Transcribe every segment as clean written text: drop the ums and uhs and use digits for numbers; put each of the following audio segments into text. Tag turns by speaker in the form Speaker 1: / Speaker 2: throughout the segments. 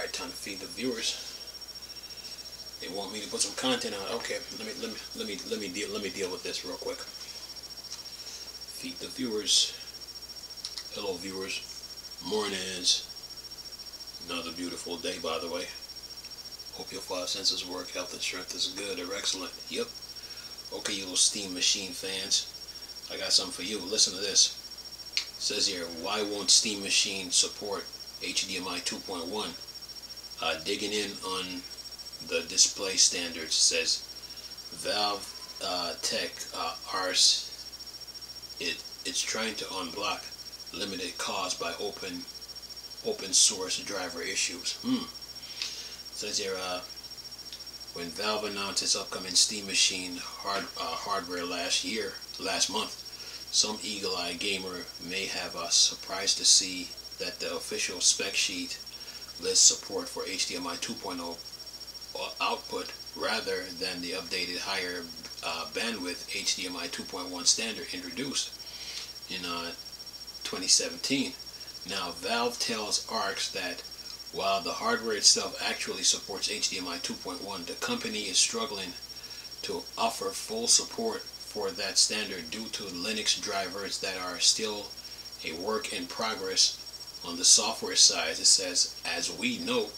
Speaker 1: Alright, time to feed the viewers. They want me to put some content out. Okay, let me deal with this real quick. Feed the viewers. Hello viewers. Mornings. Another beautiful day, by the way. Hope your five senses work. Health and strength is good or excellent. Yep. Okay, you little steam machine fans. I got something for you. Listen to this. It says here, why won't Steam Machine support HDMI 2.1? Digging in on the display standards, says Valve Tech Ars. It's trying to unblock limited caused by open source driver issues. Says here, when Valve announced its upcoming Steam Machine hardware last month, some eagle-eyed gamer may have surprised to see that the official spec sheet lists support for HDMI 2.0 output rather than the updated higher bandwidth HDMI 2.1 standard introduced in 2017. Now, Valve tells ARX that while the hardware itself actually supports HDMI 2.1, the company is struggling to offer full support for that standard due to Linux drivers that are still a work in progress on the software side. It says, as we note,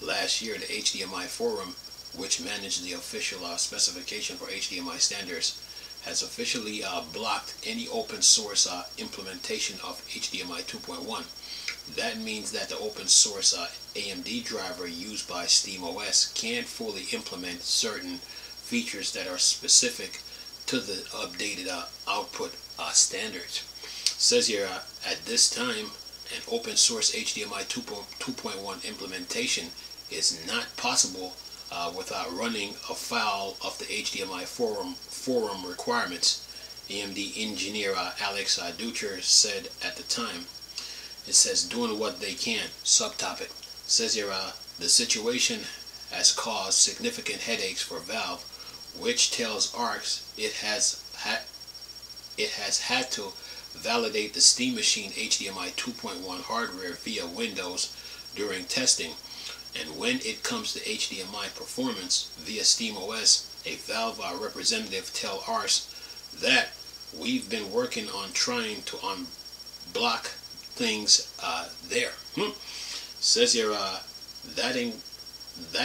Speaker 1: last year the HDMI forum, which managed the official specification for HDMI standards, has officially blocked any open source implementation of HDMI 2.1. That means that the open source AMD driver used by SteamOS can't fully implement certain features that are specific to the updated output standards. It says here, at this time, an open source HDMI 2.1 implementation is not possible without running afoul of the HDMI forum requirements, AMD engineer Alex Ducher said at the time. It says, doing what they can. Subtopic. It says here, the situation has caused significant headaches for Valve, which tells ARX it has had to validate the Steam Machine HDMI 2.1 hardware via Windows during testing. And when it comes to HDMI performance via SteamOS, a Valve representative tells ARX that we've been working on trying to unblock things there. Says here, that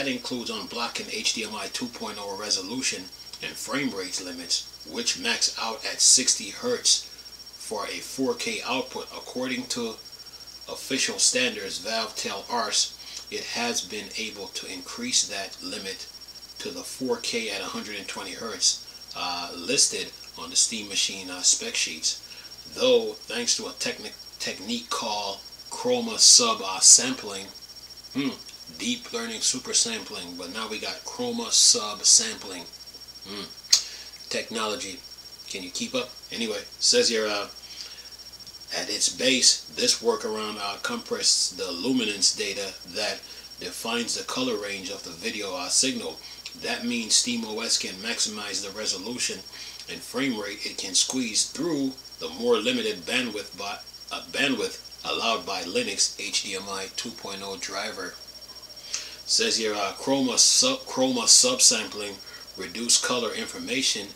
Speaker 1: includes unblocking HDMI 2.0 resolution and frame rate limits, which max out at 60 Hz for a 4K output. According to official standards, Valve tells ARX it has been able to increase that limit to the 4K at 120 Hz listed on the Steam Machine spec sheets, though thanks to a technique called Chroma sampling, deep learning super sampling, but now we got Chroma sampling technology. Can you keep up? Anyway, says here, at its base, this workaround compresses the luminance data that defines the color range of the video signal. That means SteamOS can maximize the resolution and frame rate it can squeeze through the more limited bandwidth allowed by Linux HDMI 2.0 driver. Says here, Chroma subsampling reduced color information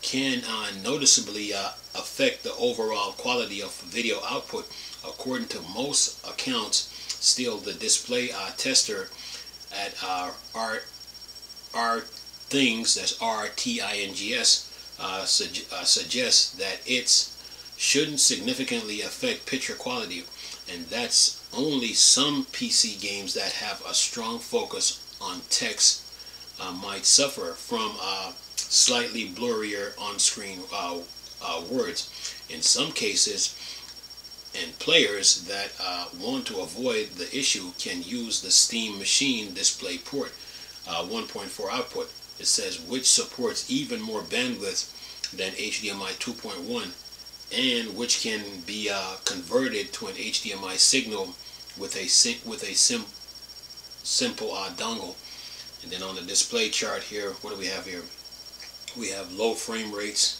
Speaker 1: can noticeably affect the overall quality of video output. According to most accounts, still the display tester at RTINGS, that's RTINGS, suggests that it shouldn't significantly affect picture quality, and that's only some PC games that have a strong focus on text might suffer from slightly blurrier on-screen words. In some cases, and players that want to avoid the issue can use the Steam Machine display port 1.4 output. It says, which supports even more bandwidth than HDMI 2.1 and which can be converted to an HDMI signal with a simple dongle. And then on the display chart here, what do we have here? We have low frame rates,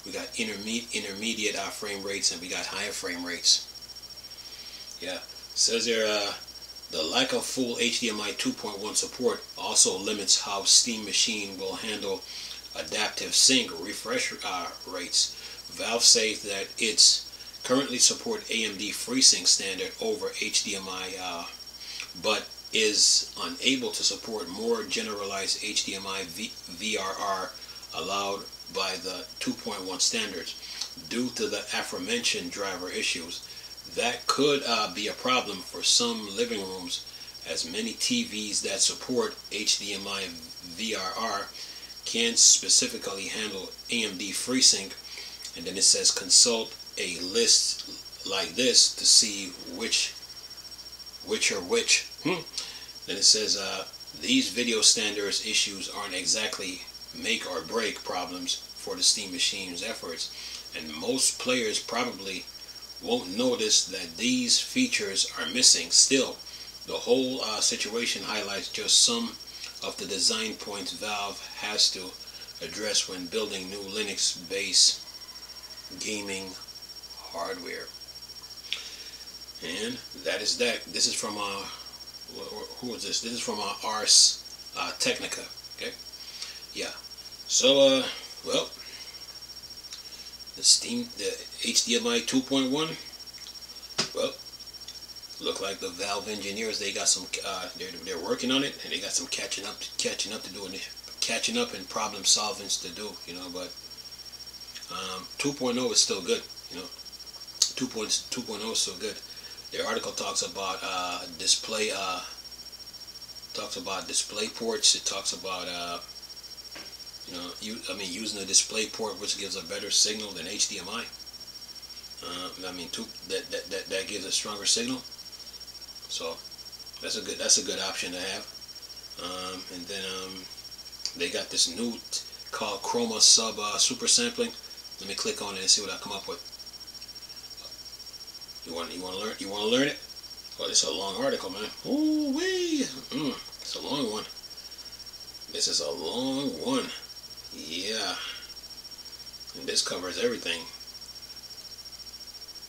Speaker 1: we got intermediate frame rates, and we got higher frame rates. Yeah, says there The lack of full HDMI 2.1 support also limits how Steam Machine will handle adaptive sync refresh rates. Valve says that it's currently support AMD FreeSync standard over HDMI, but is unable to support more generalized HDMI VRR allowed by the 2.1 standards due to the aforementioned driver issues. That could be a problem for some living rooms, as many TVs that support HDMI VRR can't specifically handle AMD FreeSync. And then it says consult a list like this to see which are which. Then it says these video standards issues aren't exactly make or break problems for the Steam Machine's efforts, and most players probably won't notice that these features are missing. Still, the whole situation highlights just some of the design points Valve has to address when building new Linux-based gaming hardware. And that is that. This is from who is this? This is from Ars Technica. Okay, yeah. So well, the HDMI 2.1. Well, look like the Valve engineers, they got some. They're working on it, and they got some catching up to do, catching up and problem solvings to do. You know, but 2.0 is still good. You know, 2.0 is still good. Their article talks about display. Talks about display ports. It talks about using a display port which gives a better signal than HDMI. That gives a stronger signal. So that's a good option to have. And then they got this new called Chroma sub super sampling. Let me click on it and see what I come up with. You want to learn it? Oh, this is a long article, man. Ooh wee! It's a long one. This is a long one. Yeah. And this covers everything.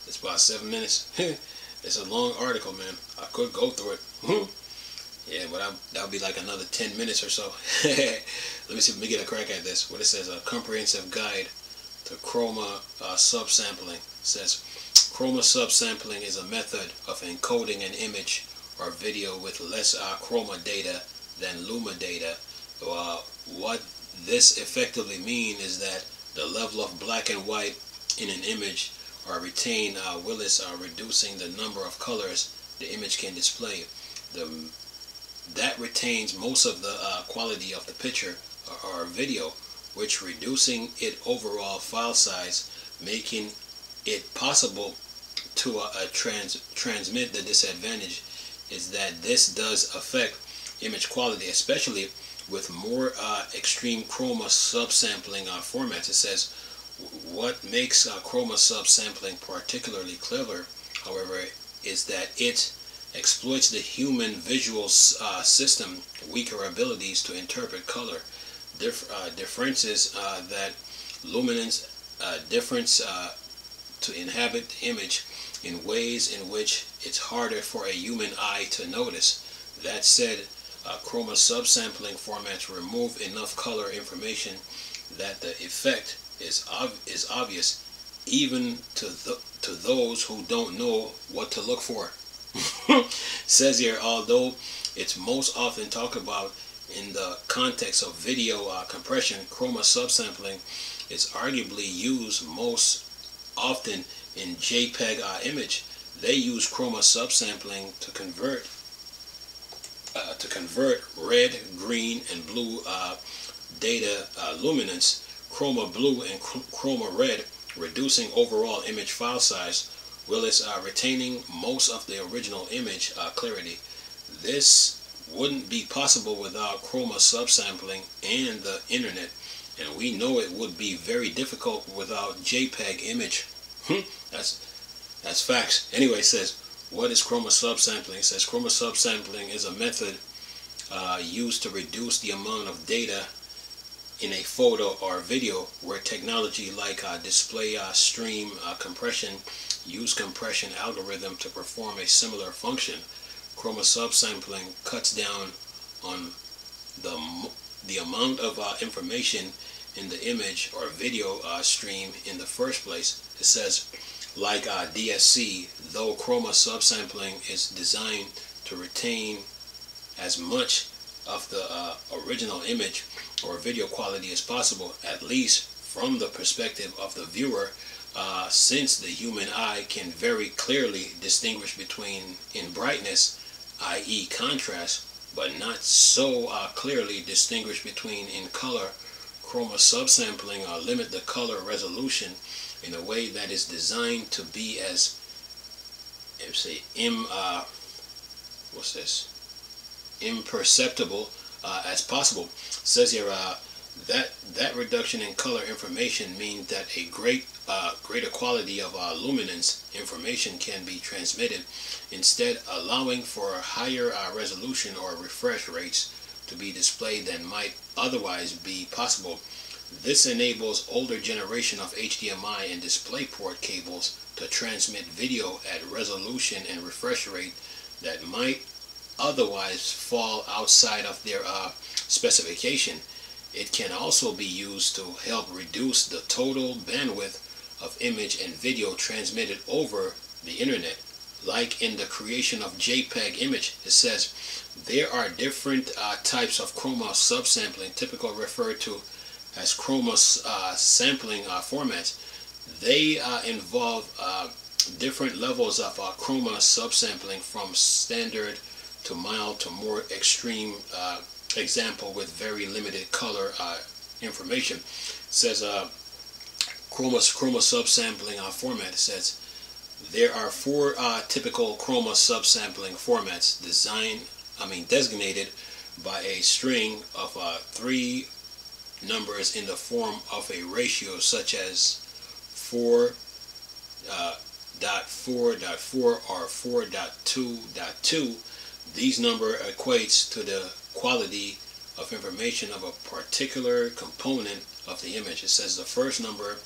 Speaker 1: It's about 7 minutes. It's a long article, man. I could go through it. Yeah, but that would be like another 10 minutes or so. Let me see if we get a crack at this. What it says, a comprehensive guide to Chroma subsampling. It says, Chroma subsampling is a method of encoding an image or video with less chroma data than luma data. What this effectively means is that the level of black and white in an image are retained whilst reducing the number of colors the image can display. That retains most of the quality of the picture or video, which reducing its overall file size, making it possible to transmit. The disadvantage is that this does affect image quality, especially with more extreme Chroma subsampling formats. It says what makes Chroma subsampling particularly clever, however, is that it exploits the human visual system weaker abilities to interpret color differences, that luminance difference to inhabit the image in ways in which it's harder for a human eye to notice. That said, Chroma subsampling formats remove enough color information that the effect is obvious even to those who don't know what to look for. Says here, although it's most often talked about in the context of video compression, Chroma subsampling is arguably used most often in JPEG image. They use Chroma subsampling to convert red, green, and blue data luminance, Chroma blue and Chroma red, reducing overall image file size, whilst retaining most of the original image clarity. This wouldn't be possible without Chroma subsampling and the internet, and we know it would be very difficult without JPEG image. That's facts. Anyway, it says, what is Chroma subsampling? It says Chroma subsampling is a method used to reduce the amount of data in a photo or video, where technology like display stream compression use compression algorithm to perform a similar function. Chroma subsampling cuts down on the amount of information in the image or video stream in the first place. It says, like DSC, though Chroma subsampling is designed to retain as much of the original image or video quality as possible, at least from the perspective of the viewer, since the human eye can very clearly distinguish between in brightness, i.e. contrast, but not so clearly distinguish between in color. Chroma subsampling limit the color resolution in a way that is designed to be as imperceptible as possible. It says here that reduction in color information means that a greater quality of luminance information can be transmitted, instead allowing for higher resolution or refresh rates to be displayed than might otherwise be possible. This enables older generation of HDMI and DisplayPort cables to transmit video at resolution and refresh rate that might otherwise fall outside of their specification. It can also be used to help reduce the total bandwidth of image and video transmitted over the internet. Like in the creation of JPEG image, it says there are different types of Chroma subsampling, typically referred to as Chroma sampling formats. They involve different levels of Chroma subsampling, from standard to mild to more extreme. Example with very limited color information. It says Chroma subsampling format. It says there are 4 typical Chroma subsampling formats designated by a string of 3 numbers in the form of a ratio, such as 4.4.4 or 4.2.2. These number equates to the quality of information of a particular component of the image. It says the first number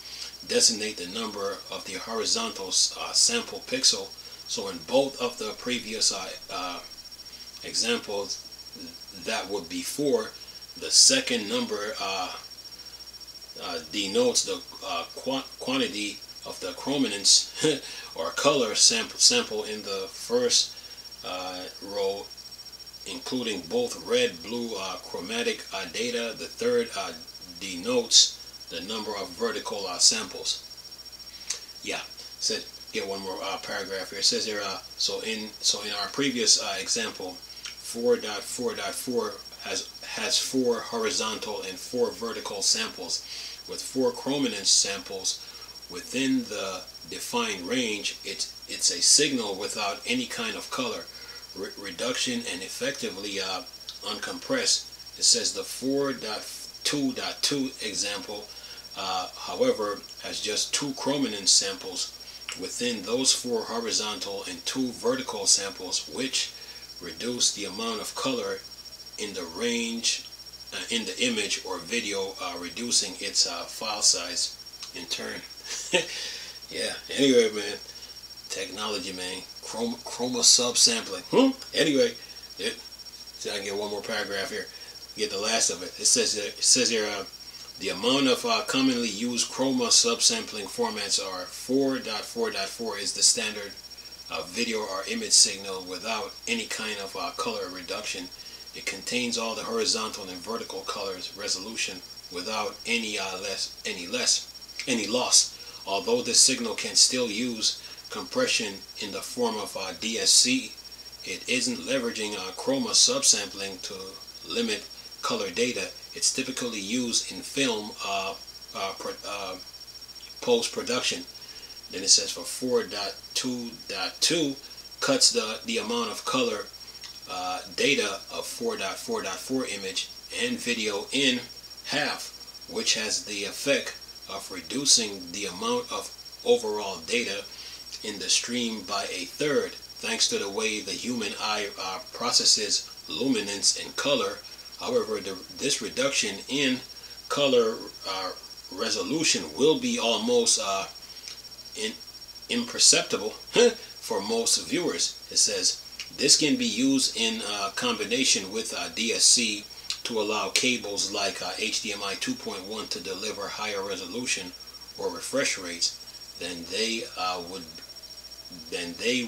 Speaker 1: designate the number of the horizontal sample pixel. So in both of the previous examples, that would be 4. The second number denotes the quantity of the chrominance or color sample in the first row, including both red, blue chromatic data. The third denotes the number of vertical samples. Yeah, said get one more paragraph here. It says here, so in our previous example, 4.4.4 has 4 horizontal and 4 vertical samples, with 4 chrominance samples within the defined range. It's a signal without any kind of color reduction and effectively uncompressed. It says the 4.2.2 example, however, has just 2 chrominance samples within those 4 horizontal and 2 vertical samples, which reduce the amount of color in the range in the image or video, reducing its file size in turn. Yeah, anyway, man, technology, man. Chroma subsampling. Anyway, see, I can get one more paragraph here. Get the last of it. It says here, the amount of commonly used Chroma subsampling formats are 4.4.4 is the standard video or image signal without any kind of color reduction. It contains all the horizontal and vertical colors resolution without any loss. Although this signal can still use compression in the form of DSC, it isn't leveraging Chroma subsampling to limit color data. It's typically used in film post-production. Then it says for 4.2.2 cuts the amount of color data of 4.4.4 image and video in half, which has the effect of reducing the amount of overall data in the stream by a third, thanks to the way the human eye processes luminance and color. However, this reduction in color resolution will be almost imperceptible for most viewers. It says This can be used in combination with DSC to allow cables like HDMI 2.1 to deliver higher resolution or refresh rates than they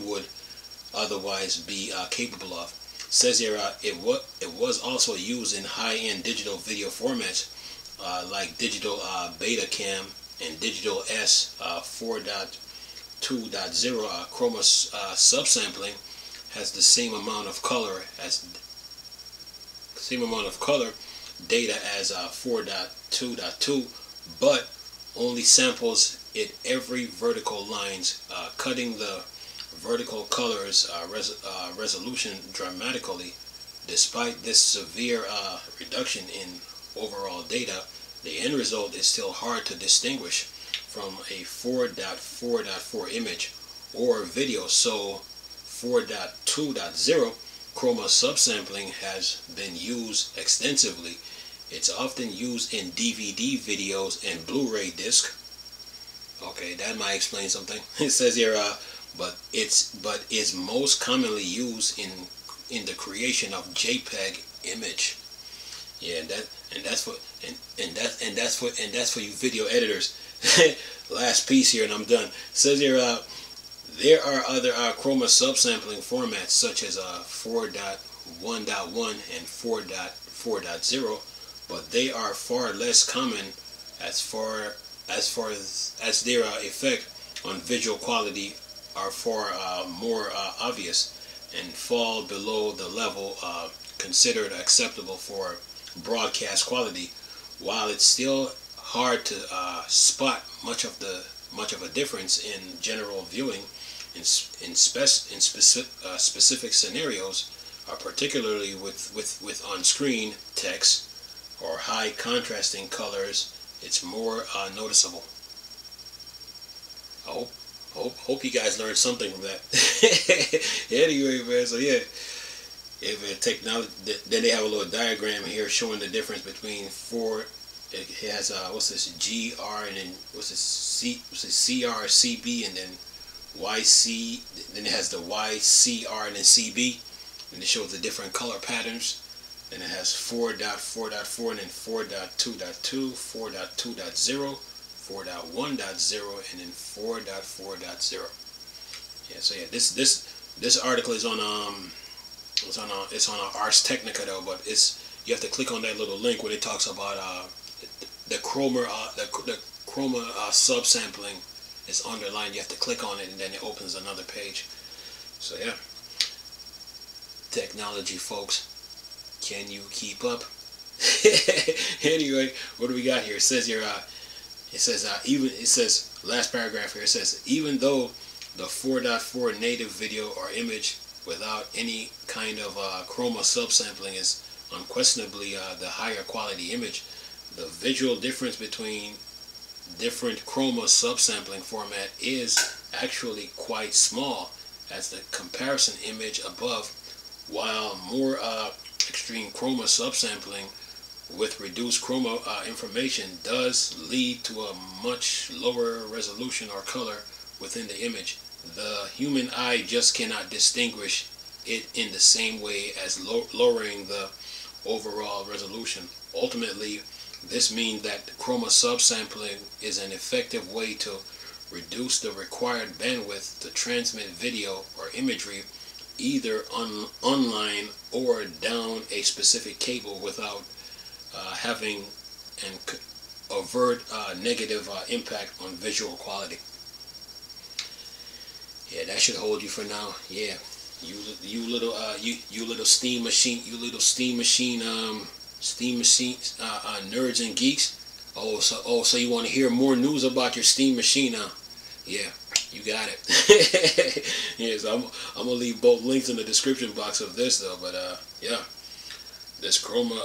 Speaker 1: would otherwise be capable of. Says here it was also used in high-end digital video formats like digital Betacam and digital S 4.2.0. Chroma subsampling has the same amount of color data as 4.2.2, but only samples it every vertical lines, cutting the vertical colors resolution dramatically. Despite this severe reduction in overall data, the end result is still hard to distinguish from a 4.4.4 image or video. So 4.2.0 Chroma subsampling has been used extensively. It's often used in DVD videos and Blu-ray disc. Okay, that might explain something. It says here, but is most commonly used in the creation of JPEG image. Yeah, that's for you video editors. Last piece here, and I'm done. It says here, there are other Chroma subsampling formats such as 4.1.1 and 4.4.0, but they are far less common as far as their effect on visual quality are far more obvious and fall below the level considered acceptable for broadcast quality. While it's still hard to spot much of a difference in general viewing, in specific scenarios, particularly with on-screen text or high contrasting colors, it's more noticeable. I hope you guys learned something from that. Anyway, man, so yeah, if technology, then they have a little diagram here showing the difference between it has what's this GR, and then what's this CR, CB, and then YC, then it has the YCR and then CB, and it shows the different color patterns. And it has 4.4.4 and then 4.2.2, 4.2.0, 4.1.0, and then 4.4.0. Yeah, so yeah, this article is on it's on Ars Technica though, but you have to click on that little link where it talks about the Chroma subsampling is underlined. You have to click on it and then it opens another page. So yeah, technology, folks. Can you keep up? Anyway, what do we got here? It says here, last paragraph here, it says, even though the 4.4 native video or image without any kind of Chroma subsampling is unquestionably the higher quality image, the visual difference between different Chroma subsampling format is actually quite small, as the comparison image above, while more extreme Chroma subsampling with reduced Chroma information does lead to a much lower resolution or color within the image. The human eye just cannot distinguish it in the same way as lowering the overall resolution. Ultimately, this means that Chroma subsampling is an effective way to reduce the required bandwidth to transmit video or imagery either online or down a specific cable without having an overt negative impact on visual quality. Yeah, that should hold you for now. Yeah, you little steam machine nerds and geeks. So you want to hear more news about your steam machine now? Yeah, you got it. Yes, I'm gonna leave both links in the description box of this though. But yeah, this Chroma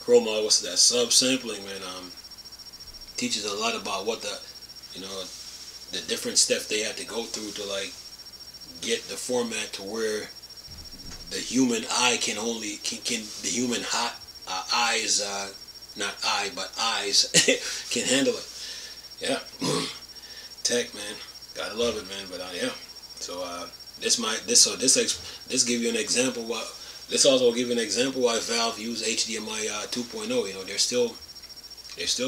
Speaker 1: what's that, subsampling, man, teaches a lot about what the different steps they have to go through to like get the format to where the human eye can the human eyes, not eye but eyes can handle it. Yeah. Tech, man, gotta love it, man. But yeah, so this give you an example why. This also give you an example why Valve use HDMI 2.0. You know, they're still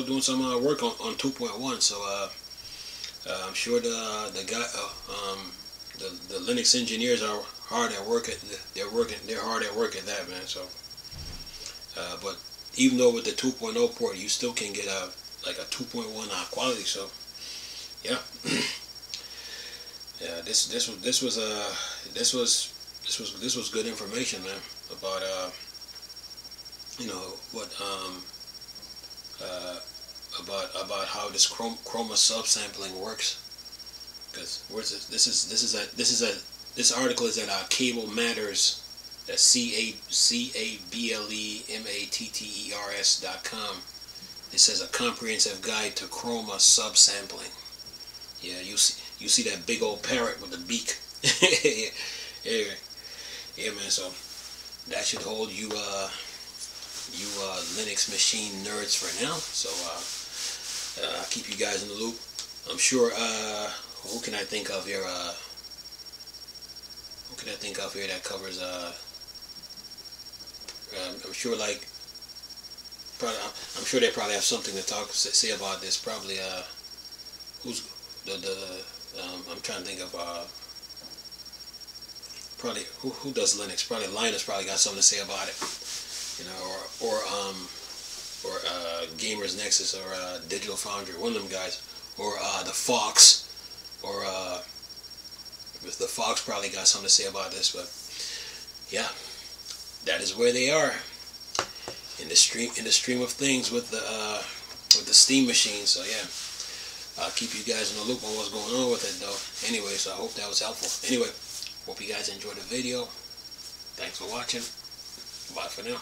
Speaker 1: doing some work on 2.1. So I'm sure the Linux engineers are hard at work at they're hard at work at that, man. So but even though with the 2.0 port, you still can get like a 2.1 quality. So yeah. Yeah, this was good information, man, about you know what about how this chroma subsampling works. Because this article is at Cable Matters. That's CABLEMATTERS.com. It says a comprehensive guide to chroma subsampling. Yeah, you see that big old parrot with the beak. Yeah, man. So that should hold you Linux machine nerds for now. So I'll keep you guys in the loop. I'm sure. Who can I think of here? Who can I think of here that covers? I'm sure, like, I'm sure they probably have something to say about this. Probably who's I'm trying to think of probably who does Linux. Probably Linus probably got something to say about it, you know, or Gamers Nexus or Digital Foundry, one of them guys, or the Fox, or the Fox probably got something to say about this. But yeah, that is where they are in the stream of things with the Steam machine. So yeah. I'll keep you guys in the loop on what's going on with it, though. Anyway, so I hope that was helpful. Anyway, hope you guys enjoyed the video. Thanks for watching. Bye for now.